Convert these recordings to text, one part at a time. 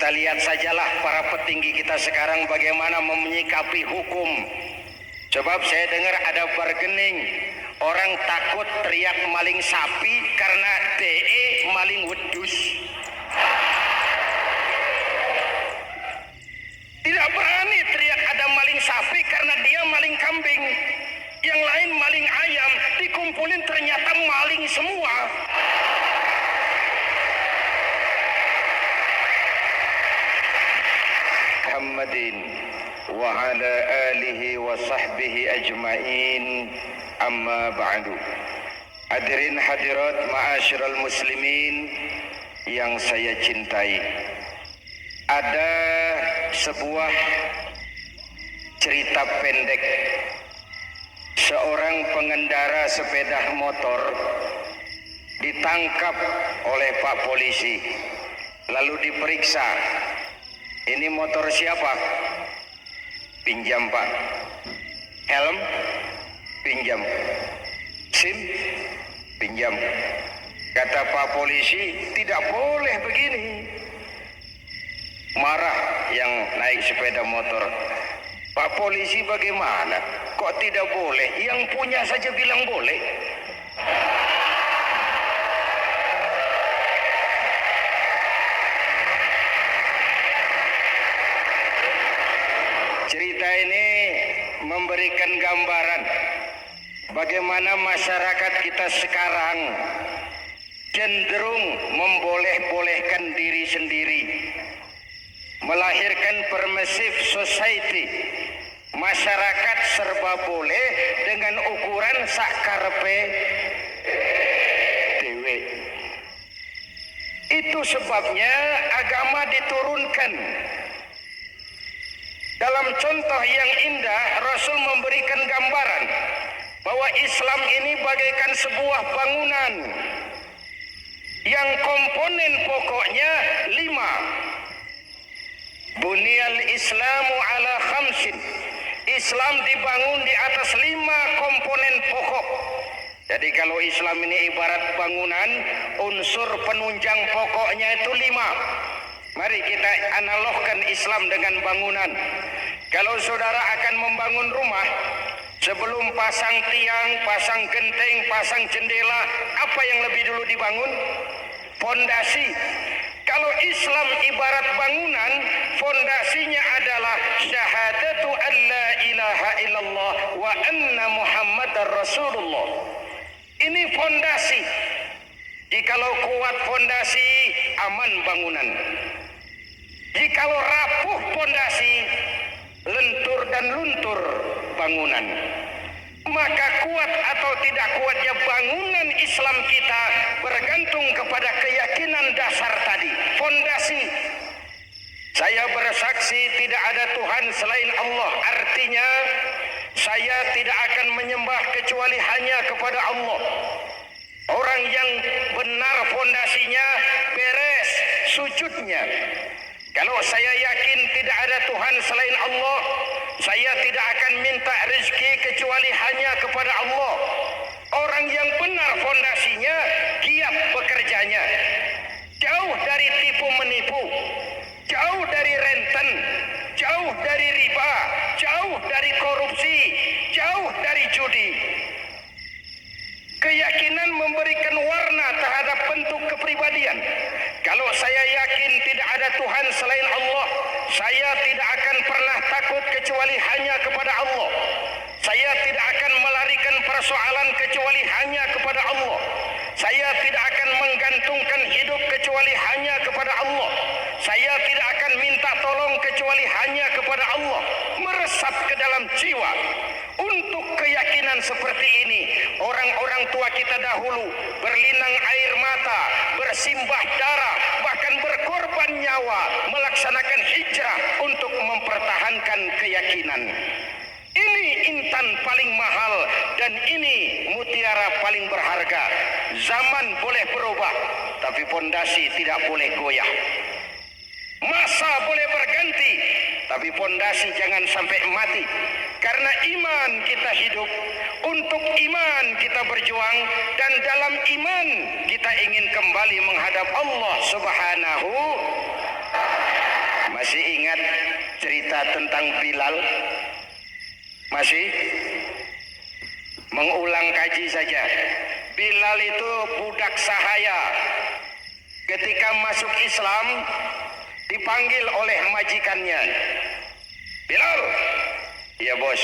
Kita lihat sajalah para petinggi kita sekarang bagaimana menyikapi hukum. Sebab saya dengar ada bargaining, orang takut teriak maling sapi karena DE maling wedus. Tidak berani teriak ada maling sapi karena dia maling kambing. Yang lain maling ayam, dikumpulin ternyata maling semua. Muhammadin wa ala alihi wa sahbihi ajma'in, amma ba'du. Hadirin hadirat ma'asyiral muslimin yang saya cintai, ada sebuah cerita pendek. Seorang pengendara sepeda motor ditangkap oleh Pak Polisi, lalu diperiksa. Ini motor siapa? Pinjam Pak. Helm? Pinjam. SIM? Pinjam. Kata Pak Polisi, tidak boleh begini. Marah yang naik sepeda motor. Pak Polisi bagaimana? Kok tidak boleh? Yang punya saja bilang boleh. Cerita ini memberikan gambaran bagaimana masyarakat kita sekarang cenderung memboleh-bolehkan diri sendiri, melahirkan permissive society. Masyarakat serba boleh dengan ukuran sakarepe dewe. Itu sebabnya agama diturunkan. Dalam contoh yang indah, Rasul memberikan gambaran bahwa Islam ini bagaikan sebuah bangunan yang komponen pokoknya 5. Bunyal Islamu ala khamsin. Islam dibangun di atas 5 komponen pokok. Jadi kalau Islam ini ibarat bangunan, unsur penunjang pokoknya itu 5. Mari kita analogkan Islam dengan bangunan. Kalau saudara akan membangun rumah, sebelum pasang tiang, pasang genteng, pasang jendela, apa yang lebih dulu dibangun? Fondasi. Kalau Islam ibarat bangunan, fondasinya adalah syahadatu an la ilaha illallah wa anna Muhammadar Rasulullah. Ini fondasi. Jikalau kuat fondasi, aman bangunan. Jikalau rapuh fondasi, lentur dan luntur bangunan. Maka kuat atau tidak kuatnya bangunan Islam kita bergantung kepada keyakinan dasar tadi, fondasi. Saya bersaksi tidak ada Tuhan selain Allah. Artinya saya tidak akan menyembah kecuali hanya kepada Allah. Orang yang benar fondasinya beres sujudnya. Kalau saya yakin tidak ada Tuhan selain Allah, saya tidak akan minta rezeki kecuali hanya kepada Allah. Orang yang benar fondasinya, giat bekerjanya. Jauh dari tipu menipu, jauh dari renten, jauh dari riba, jauh dari korupsi, jauh dari judi. Keyakinan memberikan warna terhadap bentuk kepribadian. Kalau saya yakin tidak ada Tuhan selain Allah, saya tidak akan pernah takut kecuali hanya kepada Allah. Saya tidak akan melarikan persoalan kecuali hanya kepada Allah. Saya tidak akan menggantungkan hidup kecuali hanya kepada Allah. Saya tidak akan minta tolong kecuali hanya kepada Allah. Meresap ke dalam jiwa. Untuk keyakinan seperti ini, orang-orang tua kita dahulu berlinang air mata, bersimbah darah, bahkan berkorban nyawa, melaksanakan hijrah untuk mempertahankan keyakinan. Ini intan paling mahal dan ini mutiara paling berharga. Zaman boleh berubah, tapi fondasi tidak boleh goyah. Masa boleh berganti, tapi fondasi jangan sampai mati. Karena iman kita hidup, untuk iman kita berjuang, dan dalam iman kita ingin kembali menghadap Allah Subhanahu Masih ingat cerita tentang Bilal? Masih? Mengulang kaji saja. Bilal itu budak sahaya. Ketika masuk Islam, dipanggil oleh majikannya. Bilal, iya bos.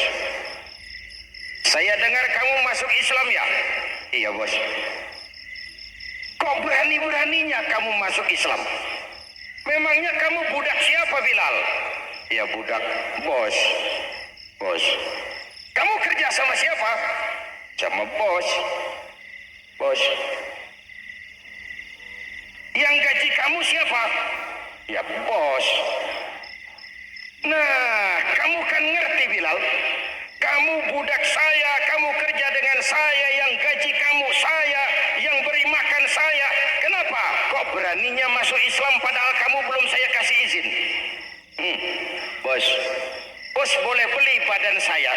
Saya dengar kamu masuk Islam ya? Iya bos. Kok berani-beraninya kamu masuk Islam? Memangnya kamu budak siapa Bilal? Ya budak bos. Bos. Kamu kerja sama siapa? Sama bos. Bos. Yang gaji kamu siapa? Ya bos. Nah, kamu kan ngerti Bilal. Kamu budak saya, kamu kerja dengan saya, yang gaji kamu saya, yang beri makan saya. Kenapa? Kok beraninya masuk Islam padahal kamu belum saya kasih izin? Bos, bos boleh beli badan saya,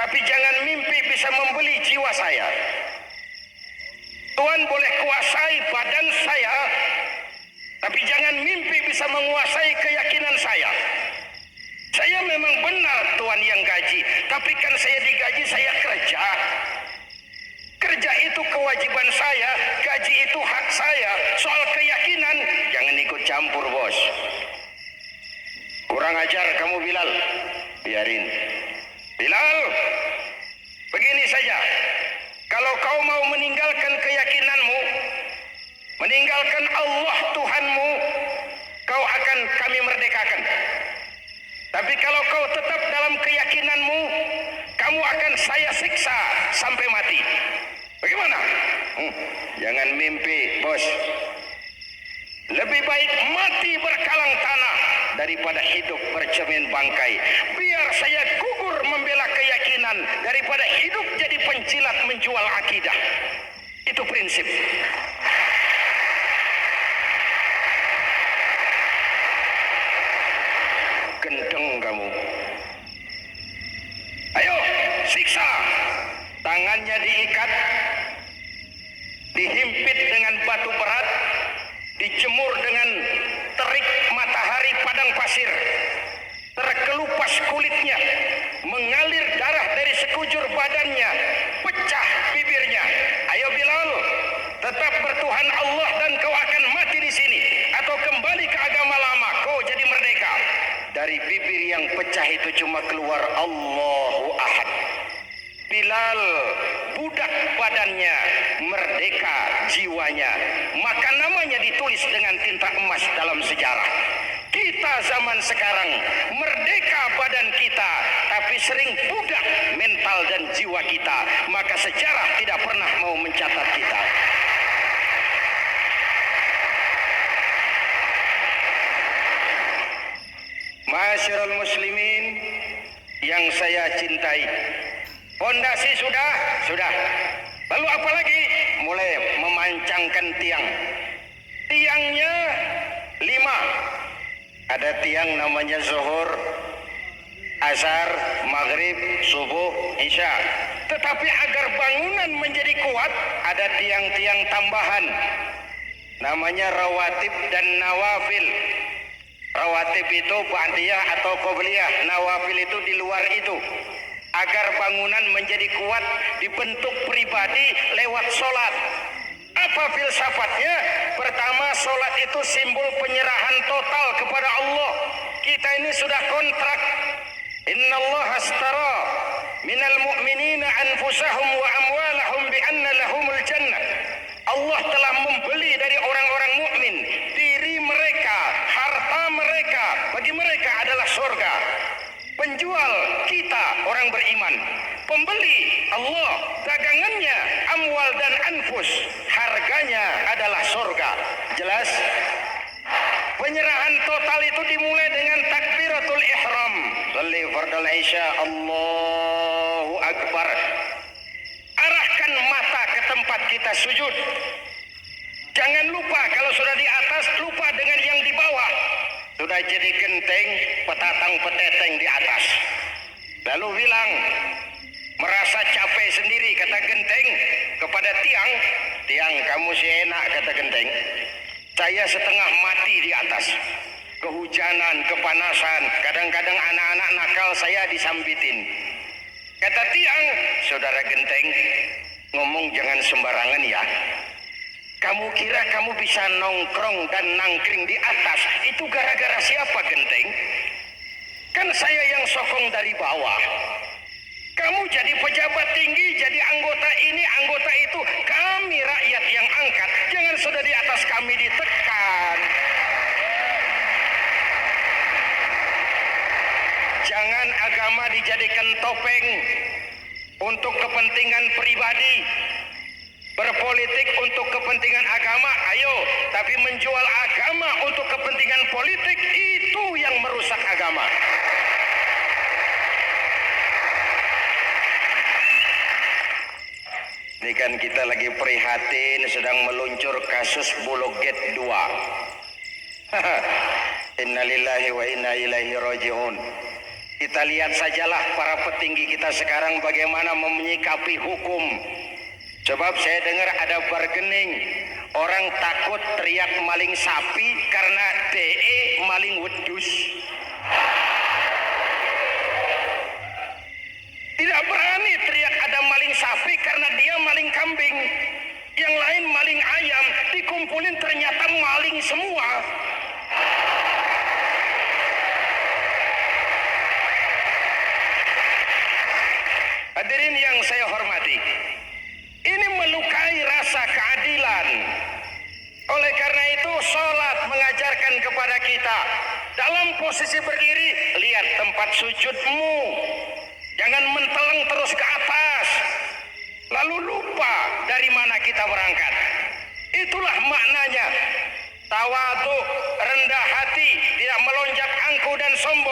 tapi jangan mimpi bisa membeli jiwa saya. Tuhan boleh kuasai badan saya, tapi jangan mimpi bisa menguasai keyakinan saya. Saya memang benar Tuhan yang gaji, tapi kan saya digaji, saya kerja. Kerja itu kewajiban saya, gaji itu hak saya. Soal keyakinan, jangan ikut campur bos. Kurang ajar kamu Bilal. Biarin. Bilal, begini saja. Kalau kau mau meninggalkan keyakinanmu, meninggalkan Allah Tuhanmu, kau akan kami merdekakan. Tapi kalau kau tetap dalam keyakinanmu, kamu akan saya siksa sampai mati. Bagaimana? Jangan mimpi, bos. Lebih baik mati berkalang tanah daripada hidup bercermin bangkai. Biar saya gugur membela keyakinan daripada hidup jadi penjilat menjual akidah. Itu prinsip. Gendeng kamu. Ayo, siksa. Tangannya diikat, dihimpit dengan batu berat, dijemur dengan terik matahari padang pasir, terkelupas kulitnya, mengalir darah dari sekujur badannya, pecah bibirnya. Ayo Bilal, tetap bertuhan Allah dan kau akan mati di sini, atau kembali ke agama lama, kau jadi merdeka. Dari bibir yang pecah itu cuma keluar Allahu Ahad. Bilal, budak badannya, merdeka jiwanya. Maka namanya ditulis dengan tinta emas dalam sejarah. Kita zaman sekarang, merdeka badan kita, tapi sering budak mental dan jiwa kita. Maka sejarah tidak pernah mau mencatat kita. Masyarul muslimin yang saya cintai, fondasi sudah. Lalu apa lagi? Mulai memancangkan tiang. Tiangnya 5. Ada tiang namanya zuhur, asar, maghrib, subuh, isya. Tetapi agar bangunan menjadi kuat, ada tiang-tiang tambahan. Namanya rawatib dan nawafil. Rawatib itu ba'diyah atau qobliyah, nawafil itu di luar itu. Agar bangunan menjadi kuat, dibentuk pribadi lewat sholat. Apa filsafatnya? Pertama, sholat itu simbol penyerahan total kepada Allah. Kita ini sudah kontrak. Innallaha astara minal mu'minina anfusahum wa amwalahum bi anna lahumul jannah. Allah telah membeli dari orang-orang mukmin diri mereka, harta mereka, bagi mereka adalah surga. Penjual kita orang beriman, pembeli Allah, dagangannya amwal dan anfus, harganya adalah surga. Jelas? Penyerahan total itu dimulai dengan takbiratul ihram. Shalli fardal isya, Allahu akbar. Arahkan mata ke tempat kita sujud. Jangan lupa kalau sudah di atas, lupa dengan yang di bawah. Sudah jadi genteng, petatang peteteng di atas. Lalu bilang, merasa capek sendiri, kata genteng kepada tiang. Tiang, kamu sih enak, kata genteng. Saya setengah mati di atas. kehujanan, kepanasan, kadang-kadang anak-anak nakal saya disambitin. Kata tiang, saudara Genteng, ngomong jangan sembarangan ya. Kamu kira kamu bisa nongkrong dan nangkring di atas, itu gara-gara siapa Genteng? Kan saya yang sokong dari bawah. Kamu jadi pejabat tinggi, jadi anggota ini, anggota itu. Kami rakyat yang angkat, jangan sudah di atas kami ditekan. Jangan agama dijadikan topeng untuk kepentingan pribadi. Berpolitik untuk kepentingan agama, ayo. Tapi menjual agama untuk kepentingan politik, itu yang merusak agama. Ini kan kita lagi prihatin sedang meluncur kasus Bulog Gate 2. Innalillahi wa inna ilaihi raji'un. Kita lihat sajalah para petinggi kita sekarang bagaimana menyikapi hukum. Sebab saya dengar ada bargaining, orang takut teriak maling sapi karena DE maling wedus. Tidak berani teriak ada maling sapi karena dia maling kambing. Yang lain maling ayam, dikumpulin ternyata maling semua. Hadirin yang saya hormati, ini melukai rasa keadilan. Oleh karena itu sholat mengajarkan kepada kita dalam posisi berdiri, lihat tempat sujudmu. Jangan menteleng terus ke atas, lalu lupa dari mana kita berangkat. Itulah maknanya tawadhu, rendah hati, tidak melonjak angkuh dan sombong.